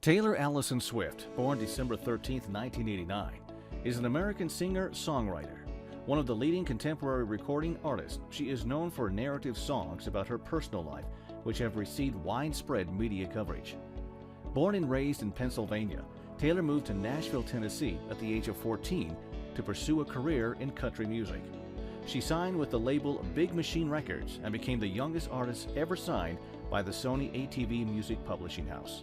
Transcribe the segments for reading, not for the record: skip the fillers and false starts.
Taylor Allison Swift, born December 13, 1989, is an American singer-songwriter. One of the leading contemporary recording artists, she is known for narrative songs about her personal life, which have received widespread media coverage. Born and raised in Pennsylvania, Taylor moved to Nashville, Tennessee at the age of 14 to pursue a career in country music. She signed with the label Big Machine Records and became the youngest artist ever signed by the Sony ATV Music Publishing House.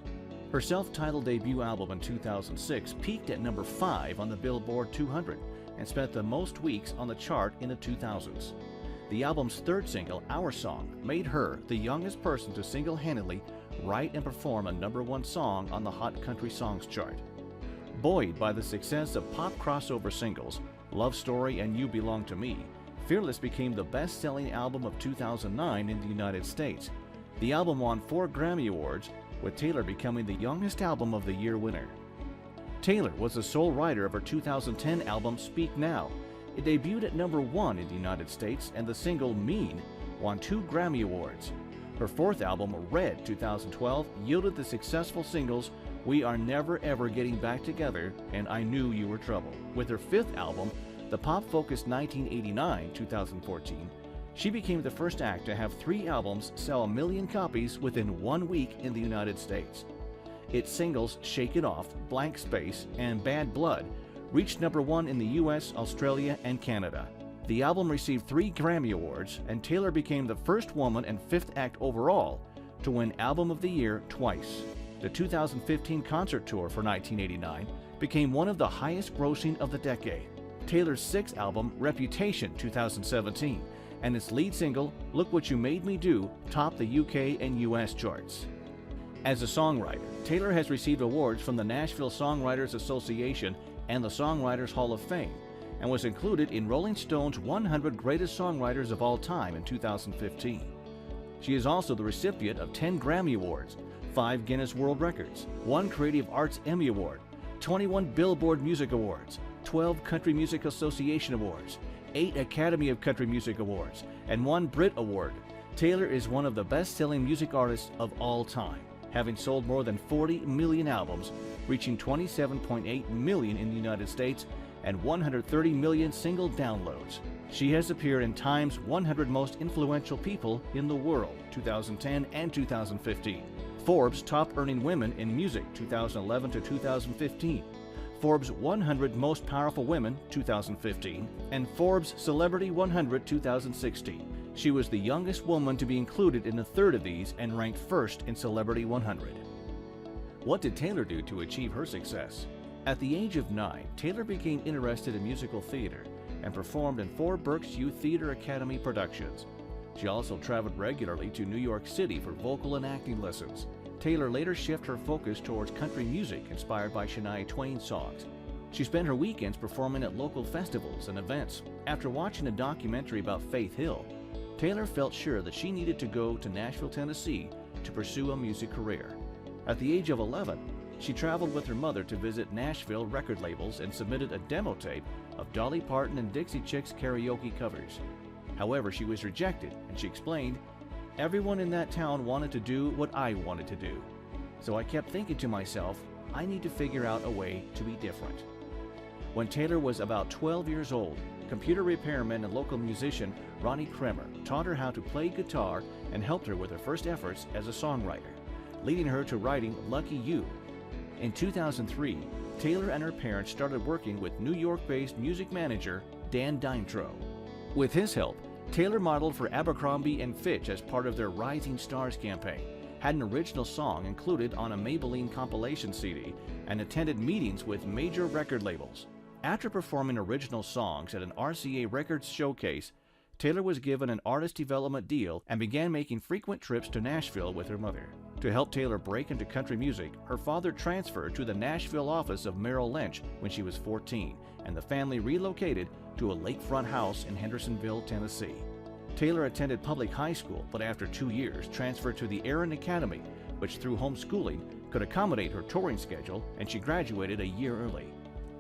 Her self-titled debut album in 2006 peaked at number 5 on the Billboard 200 and spent the most weeks on the chart in the 2000s. The album's third single, Our Song, made her the youngest person to single-handedly write and perform a #1 song on the Hot Country Songs chart. Buoyed by the success of pop crossover singles, Love Story and You Belong to Me, Fearless became the best-selling album of 2009 in the United States. The album won 4 Grammy Awards, with Taylor becoming the youngest Album of the Year winner. Taylor was the sole writer of her 2010 album Speak Now. It debuted at #1 in the United States, and the single Mean won 2 Grammy Awards. Her fourth album, Red 2012, yielded the successful singles We Are Never Ever Getting Back Together and I Knew You Were Trouble. With her fifth album, the pop-focused 1989 2014, she became the first act to have 3 albums sell 1 million copies within 1 week in the United States. Its singles Shake It Off, Blank Space, and Bad Blood reached #1 in the US, Australia, and Canada. The album received 3 Grammy Awards, and Taylor became the first woman and 5th act overall to win Album of the Year twice. The 2015 concert tour for 1989 became one of the highest grossing of the decade. Taylor's 6th album, Reputation 2017, and its lead single, Look What You Made Me Do, topped the UK and US charts. As a songwriter, Taylor has received awards from the Nashville Songwriters Association and the Songwriters Hall of Fame, and was included in Rolling Stone's 100 Greatest Songwriters of All Time in 2015. She is also the recipient of 10 Grammy Awards, 5 Guinness World Records, 1 Creative Arts Emmy Award, 21 Billboard Music Awards, 12 Country Music Association Awards, 8 Academy of Country Music Awards, and 1 Brit Award. Taylor is one of the best-selling music artists of all time, having sold more than 40 million albums, reaching 27.8 million in the United States and 130 million single downloads. She has appeared in Time's 100 Most Influential People in the World, 2010 and 2015, Forbes' Top Earning Women in Music, 2011 to 2015, Forbes 100 Most Powerful Women, 2015, and Forbes Celebrity 100, 2016. She was the youngest woman to be included in a third of these and ranked first in Celebrity 100. What did Taylor do to achieve her success? At the age of 9, Taylor became interested in musical theater and performed in 4 Berks Youth Theater Academy productions. She also traveled regularly to New York City for vocal and acting lessons. Taylor later shifted her focus towards country music inspired by Shania Twain's songs. She spent her weekends performing at local festivals and events. After watching a documentary about Faith Hill, Taylor felt sure that she needed to go to Nashville, Tennessee to pursue a music career. At the age of 11, she traveled with her mother to visit Nashville record labels and submitted a demo tape of Dolly Parton and Dixie Chicks karaoke covers. However, she was rejected, and she explained, "Everyone in that town wanted to do what I wanted to do. So I kept thinking to myself, I need to figure out a way to be different." When Taylor was about 12 years old, computer repairman and local musician Ronnie Kremer taught her how to play guitar and helped her with her first efforts as a songwriter, leading her to writing Lucky You. In 2003, Taylor and her parents started working with New York-based music manager Dan Dimetro. With his help, Taylor modeled for Abercrombie & Fitch as part of their Rising Stars campaign, had an original song included on a Maybelline compilation CD, and attended meetings with major record labels. After performing original songs at an RCA Records showcase, Taylor was given an artist development deal and began making frequent trips to Nashville with her mother. To help Taylor break into country music, her father transferred to the Nashville office of Merrill Lynch when she was 14, and the family relocated to a lakefront house in Hendersonville, Tennessee. Taylor attended public high school, but after 2 years transferred to the Aaron Academy, which through homeschooling could accommodate her touring schedule, and she graduated a year early.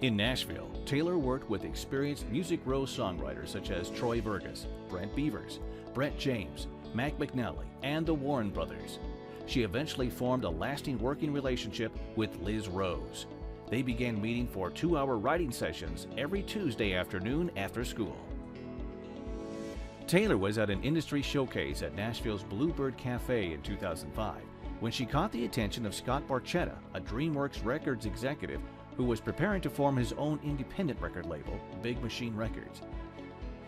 In Nashville, Taylor worked with experienced Music Row songwriters such as Troy Verges, Brent Beavers, Brett James, Mac McNally, and the Warren Brothers. She eventually formed a lasting working relationship with Liz Rose. They began meeting for 2-hour writing sessions every Tuesday afternoon after school. Taylor was at an industry showcase at Nashville's Bluebird Cafe in 2005 when she caught the attention of Scott Barchetta, a DreamWorks Records executive who was preparing to form his own independent record label, Big Machine Records.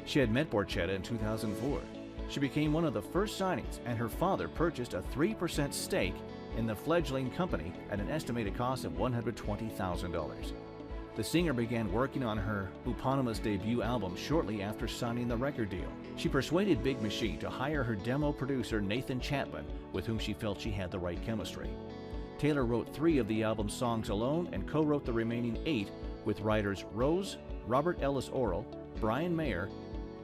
She had met Barchetta in 2004. She became one of the first signings, and her father purchased a 3% stake in the fledgling company at an estimated cost of $120,000. The singer began working on her eponymous debut album shortly after signing the record deal. She persuaded Big Machine to hire her demo producer Nathan Chapman, with whom she felt she had the right chemistry. Taylor wrote 3 of the album's songs alone and co-wrote the remaining 8 with writers Rose, Robert Ellis Orrell, Brian Mayer,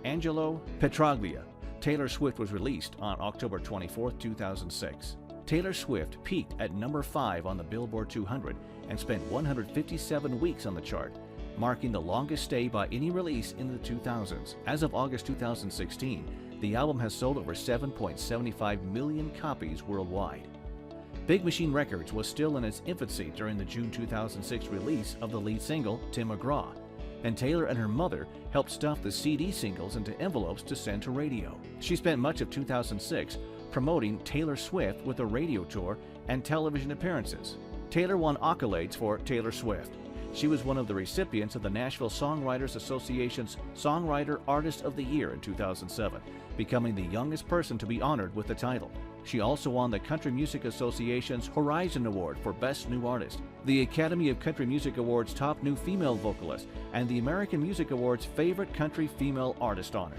Angelo Petraglia. Taylor Swift was released on October 24, 2006. Taylor Swift peaked at number 5 on the Billboard 200 and spent 157 weeks on the chart, marking the longest stay by any release in the 2000s. As of August 2016, the album has sold over 7.75 million copies worldwide. Big Machine Records was still in its infancy during the June 2006 release of the lead single, Tim McGraw, and Taylor and her mother helped stuff the CD singles into envelopes to send to radio. She spent much of 2006 promoting Taylor Swift with a radio tour and television appearances. Taylor won accolades for Taylor Swift. She was one of the recipients of the Nashville Songwriters Association's Songwriter Artist of the Year in 2007, becoming the youngest person to be honored with the title. She also won the Country Music Association's Horizon Award for Best New Artist, the Academy of Country Music Awards Top New Female Vocalist, and the American Music Awards Favorite Country Female Artist honor.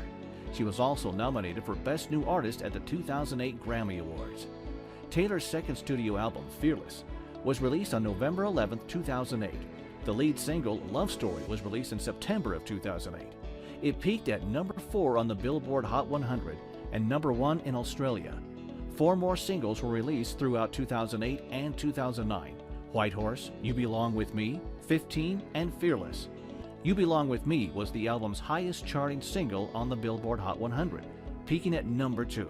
She was also nominated for Best New Artist at the 2008 Grammy Awards. Taylor's second studio album, Fearless, was released on November 11, 2008. The lead single, Love Story, was released in September of 2008. It peaked at number 4 on the Billboard Hot 100 and number 1 in Australia. 4 more singles were released throughout 2008 and 2009: White Horse, You Belong With Me, 15, and Fearless. You Belong With Me was the album's highest charting single on the Billboard Hot 100, peaking at number 2.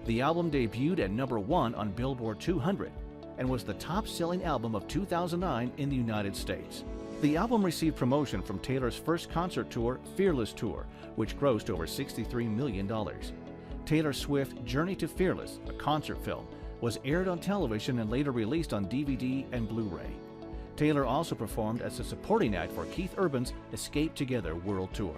The album debuted at number 1 on Billboard 200 and was the top-selling album of 2009 in the United States. The album received promotion from Taylor's first concert tour, Fearless Tour, which grossed over $63 million. Taylor Swift's Journey to Fearless, a concert film, was aired on television and later released on DVD and Blu-ray. Taylor also performed as a supporting act for Keith Urban's Escape Together World Tour.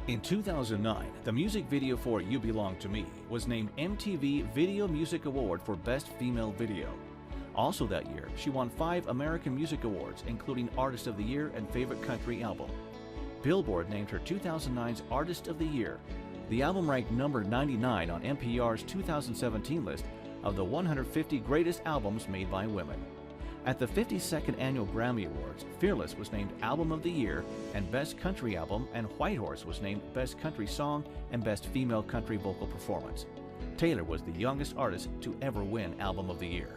In 2009, the music video for You Belong to Me was named MTV Video Music Award for Best Female Video. Also that year, she won 5 American Music Awards, including Artist of the Year and Favorite Country Album. Billboard named her 2009's Artist of the Year. The album ranked number 99 on NPR's 2017 list of the 150 greatest albums made by women. At the 52nd Annual Grammy Awards, Fearless was named Album of the Year and Best Country Album, and White Horse was named Best Country Song and Best Female Country Vocal Performance. Taylor was the youngest artist to ever win Album of the Year.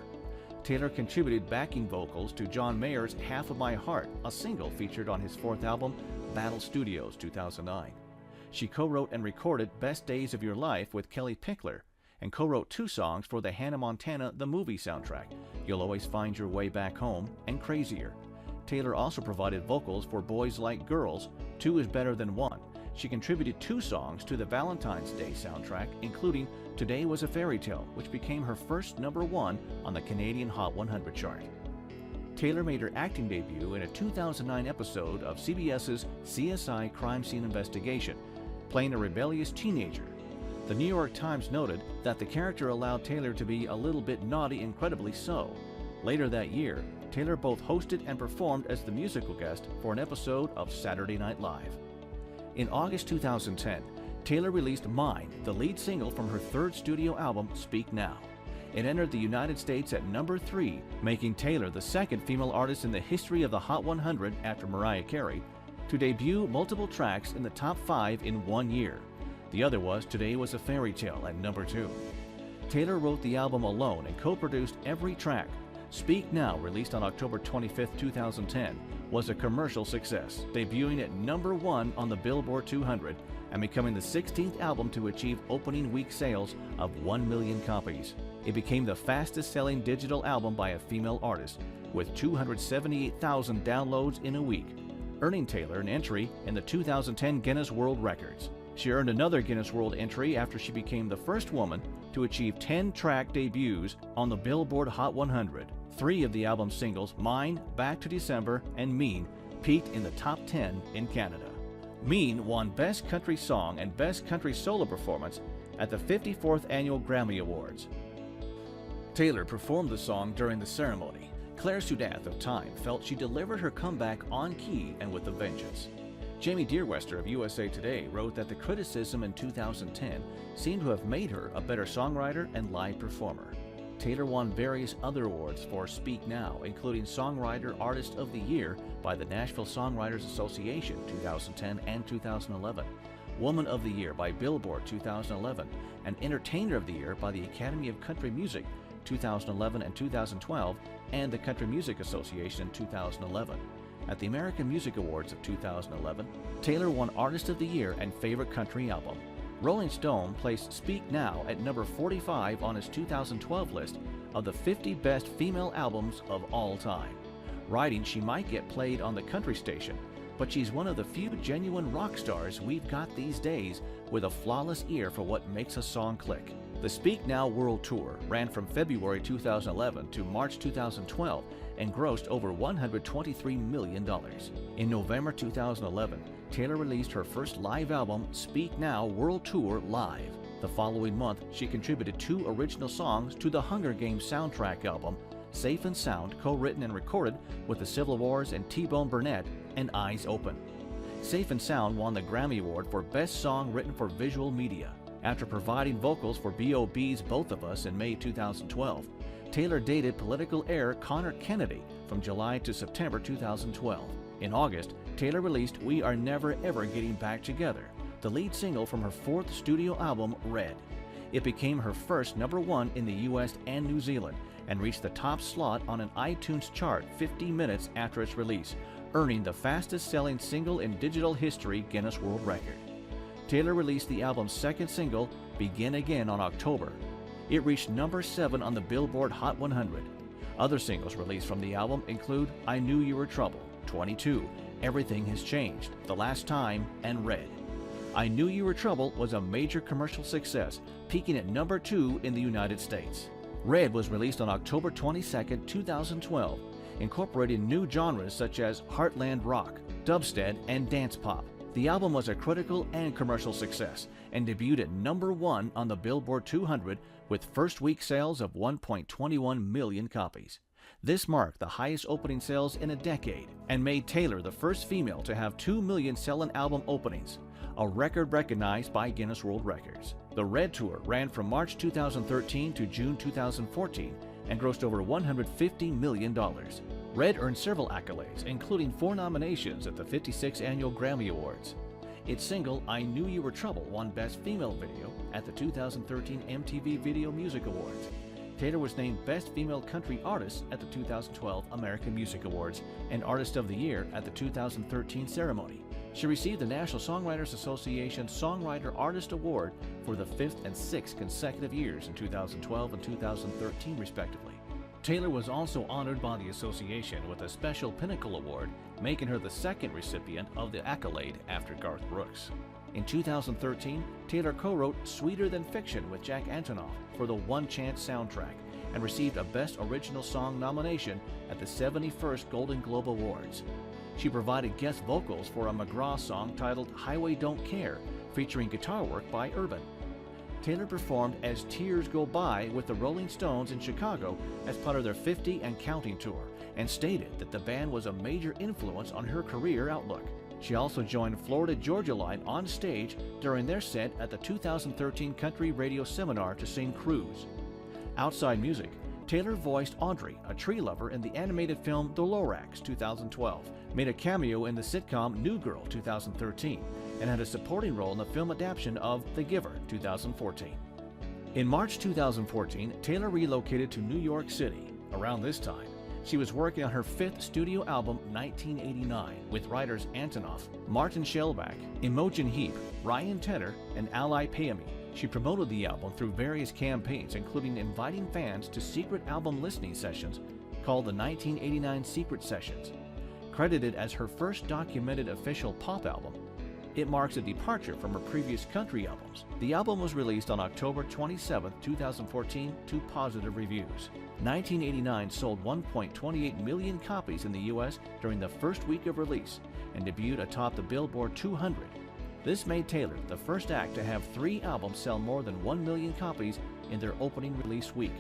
Taylor contributed backing vocals to John Mayer's Half of My Heart, a single featured on his 4th album, Battle Studios 2009. She co-wrote and recorded Best Days of Your Life with Kelly Pickler, and co-wrote 2 songs for the Hannah Montana The Movie soundtrack, You'll Always Find Your Way Back Home and Crazier. Taylor also provided vocals for Boys Like Girls, 2 is Better Than 1. She contributed 2 songs to the Valentine's Day soundtrack, including Today Was a Fairy Tale, which became her first number 1 on the Canadian Hot 100 chart. Taylor made her acting debut in a 2009 episode of CBS's CSI Crime Scene Investigation, playing a rebellious teenager. The New York Times noted that the character allowed Taylor to be a little bit naughty, incredibly so. Later that year, Taylor both hosted and performed as the musical guest for an episode of Saturday Night Live. In August 2010, Taylor released Mine, the lead single from her 3rd studio album, Speak Now. It entered the United States at number 3, making Taylor the 2nd female artist in the history of the Hot 100 after Mariah Carey to debut multiple tracks in the top 5 in 1 year. The other was Today Was a Fairy Tale at number 2. Taylor wrote the album alone and co-produced every track. Speak Now, released on October 25, 2010, was a commercial success, debuting at number 1 on the Billboard 200 and becoming the 16th album to achieve opening week sales of 1 million copies. It became the fastest-selling digital album by a female artist, with 278,000 downloads in a week, earning Taylor an entry in the 2010 Guinness World Records. She earned another Guinness World entry after she became the first woman to achieve 10-track debuts on the Billboard Hot 100. 3 of the album's singles, Mine, Back to December, and Mean, peaked in the top 10 in Canada. Mean won Best Country Song and Best Country Solo Performance at the 54th Annual Grammy Awards. Taylor performed the song during the ceremony. Claire Sudath of Time felt she delivered her comeback on key and with a vengeance. Jamie Dearwester of USA Today wrote that the criticism in 2010 seemed to have made her a better songwriter and live performer. Taylor won various other awards for Speak Now, including Songwriter Artist of the Year by the Nashville Songwriters Association 2010 and 2011, Woman of the Year by Billboard 2011, and Entertainer of the Year by the Academy of Country Music 2011 and 2012, and the Country Music Association 2011. At the American Music Awards of 2011, Taylor won Artist of the Year and Favorite Country Album. Rolling Stone placed Speak Now at number 45 on its 2012 list of the 50 best female albums of all time, writing she might get played on the country station, but she's one of the few genuine rock stars we've got these days with a flawless ear for what makes a song click. The Speak Now World Tour ran from February 2011 to March 2012 and grossed over $123 million. In November 2011, Taylor released her first live album, Speak Now World Tour Live. The following month, she contributed 2 original songs to the Hunger Games soundtrack album, Safe and Sound, co-written and recorded with the Civil Wars and T-Bone Burnett, and Eyes Open. Safe and Sound won the Grammy Award for Best Song Written for Visual Media. After providing vocals for B.O.B.'s Both of Us in May 2012, Taylor dated political heir Connor Kennedy from July to September 2012. In August, Taylor released We Are Never Ever Getting Back Together, the lead single from her 4th studio album, Red. It became her first #1 in the US and New Zealand and reached the top slot on an iTunes chart 50 minutes after its release, earning the fastest-selling single in digital history Guinness World Record. Taylor released the album's 2nd single, Begin Again, on October. It reached number 7 on the Billboard Hot 100. Other singles released from the album include I Knew You Were Trouble, 22, Everything Has Changed, The Last Time, and Red. I Knew You Were Trouble was a major commercial success, peaking at number 2 in the United States. Red was released on October 22, 2012, incorporating new genres such as heartland rock, dubstep, and dance pop. The album was a critical and commercial success and debuted at number 1 on the Billboard 200 with first-week sales of 1.21 million copies. This marked the highest opening sales in a decade and made Taylor the first female to have 2 million selling album openings, a record recognized by Guinness World Records. The Red Tour ran from March 2013 to June 2014 and grossed over $150 million. Red earned several accolades, including 4 nominations at the 56th Annual Grammy Awards. Its single, I Knew You Were Trouble, won Best Female Video at the 2013 MTV Video Music Awards. Taylor was named Best Female Country Artist at the 2012 American Music Awards and Artist of the Year at the 2013 ceremony. She received the National Songwriters Association Songwriter Artist Award for the 5th and 6th consecutive years in 2012 and 2013, respectively. Taylor was also honored by the association with a special Pinnacle Award, making her the 2nd recipient of the accolade after Garth Brooks. In 2013, Taylor co-wrote Sweeter Than Fiction with Jack Antonoff for the One Chance soundtrack and received a Best Original Song nomination at the 71st Golden Globe Awards. She provided guest vocals for a McGraw song titled Highway Don't Care, featuring guitar work by Urban. Taylor performed As Tears Go By with the Rolling Stones in Chicago as part of their 50 and Counting tour, and stated that the band was a major influence on her career outlook. She also joined Florida Georgia Line on stage during their set at the 2013 Country Radio Seminar to sing Cruise. Outside music, Taylor voiced Audrey, a tree lover in the animated film The Lorax 2012, made a cameo in the sitcom New Girl 2013, and had a supporting role in the film adaptation of The Giver 2014. In March 2014, Taylor relocated to New York City. Around this time, she was working on her 5th studio album, 1989, with writers Antonoff, Martin Shellback, Imogen Heap, Ryan Tedder, and Ali Payami. She promoted the album through various campaigns, including inviting fans to secret album listening sessions called the 1989 Secret Sessions. Credited as her first documented official pop album, it marks a departure from her previous country albums. The album was released on October 27, 2014 to positive reviews. 1989 sold 1.28 million copies in the US during the first week of release and debuted atop the Billboard 200. This made Taylor the first act to have 3 albums sell more than 1 million copies in their opening release week,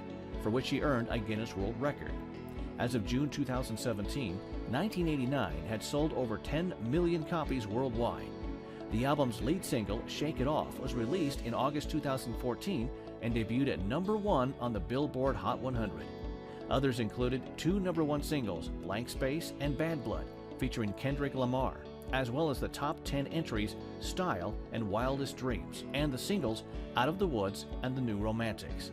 for which she earned a Guinness World Record. As of June 2017, 1989 had sold over 10 million copies worldwide. The album's lead single, Shake It Off, was released in August 2014 and debuted at #1 on the Billboard Hot 100. Others included 2 #1 singles, Blank Space and Bad Blood, featuring Kendrick Lamar, as well as the top 10 entries, Style and Wildest Dreams, and the singles Out of the Woods and The New Romantics.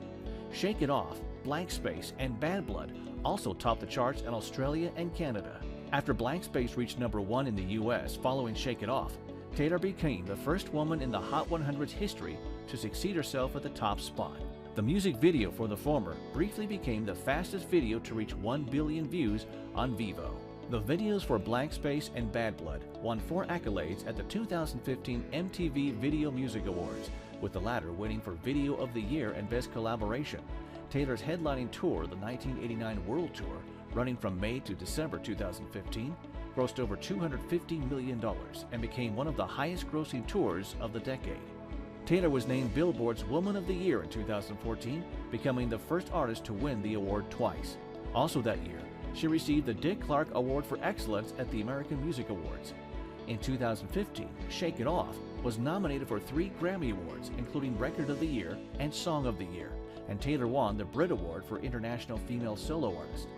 Shake It Off, Blank Space, and Bad Blood also topped the charts in Australia and Canada. After Blank Space reached #1 in the US following Shake It Off, Taylor became the first woman in the Hot 100's history to succeed herself at the top spot. The music video for the former briefly became the fastest video to reach 1 billion views on Vivo. The videos for Blank Space and Bad Blood won 4 accolades at the 2015 MTV Video Music Awards, with the latter winning for Video of the Year and Best Collaboration. Taylor's headlining tour, the 1989 World Tour, running from May to December 2015, grossed over $250 million and became one of the highest-grossing tours of the decade. Taylor was named Billboard's Woman of the Year in 2014, becoming the first artist to win the award twice. Also that year, she received the Dick Clark Award for Excellence at the American Music Awards. In 2015, Shake It Off was nominated for 3 Grammy Awards, including Record of the Year and Song of the Year, and Taylor won the Brit Award for International Female Solo Artist.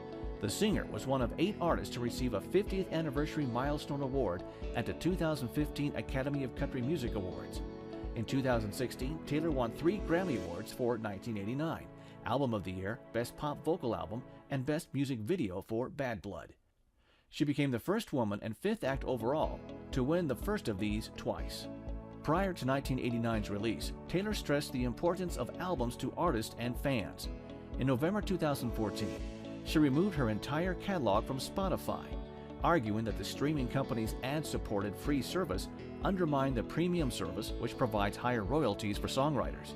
The singer was one of 8 artists to receive a 50th Anniversary Milestone Award at the 2015 Academy of Country Music Awards. In 2016, Taylor won 3 Grammy Awards for 1989, Album of the Year, Best Pop Vocal Album, and Best Music Video for Bad Blood. She became the first woman and 5th act overall to win the first of these twice. Prior to 1989's release, Taylor stressed the importance of albums to artists and fans. In November 2014, she removed her entire catalog from Spotify, arguing that the streaming company's ad-supported free service undermined the premium service, which provides higher royalties for songwriters.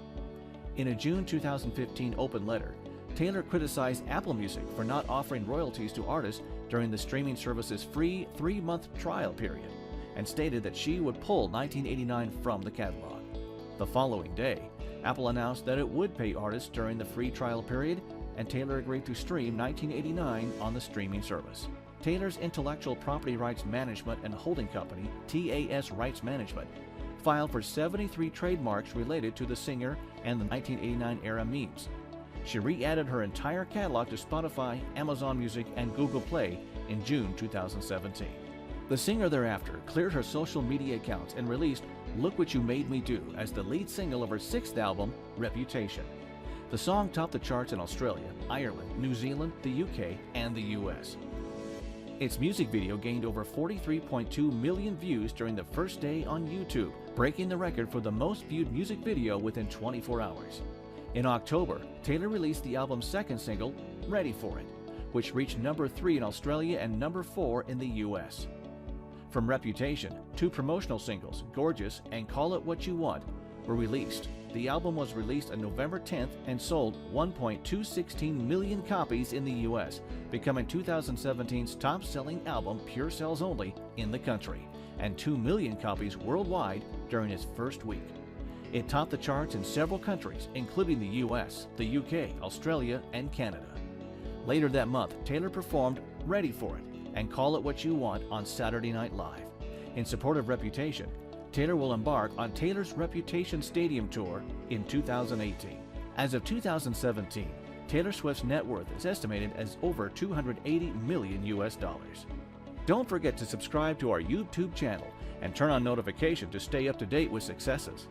In a June 2015 open letter, Taylor criticized Apple Music for not offering royalties to artists during the streaming service's free 3-month trial period, and stated that she would pull 1989 from the catalog. The following day, Apple announced that it would pay artists during the free trial period, and Taylor agreed to stream 1989 on the streaming service. Taylor's intellectual property rights management and holding company, TAS Rights Management, filed for 73 trademarks related to the singer and the 1989 era memes. She re-added her entire catalog to Spotify, Amazon Music, and Google Play in June 2017. The singer thereafter cleared her social media accounts and released Look What You Made Me Do as the lead single of her 6th album, Reputation. The song topped the charts in Australia, Ireland, New Zealand, the UK, and the US. Its music video gained over 43.2 million views during the first day on YouTube, breaking the record for the most viewed music video within 24 hours. In October, Taylor released the album's 2nd single, Ready For It, which reached #3 in Australia and #4 in the US. From Reputation, 2 promotional singles, Gorgeous and Call It What You Want, were released. The album was released on November 10th and sold 1.216 million copies in the US, becoming 2017's top-selling album pure sales only in the country, and 2 million copies worldwide during its first week. It topped the charts in several countries, including the US, the UK, Australia, and Canada. Later that month, Taylor performed Ready For It and Call It What You Want on Saturday Night Live. In support of Reputation, Taylor will embark on Taylor's Reputation Stadium Tour in 2018. As of 2017, Taylor Swift's net worth is estimated as over $280 million US. Don't forget to subscribe to our YouTube channel and turn on notifications to stay up to date with successes.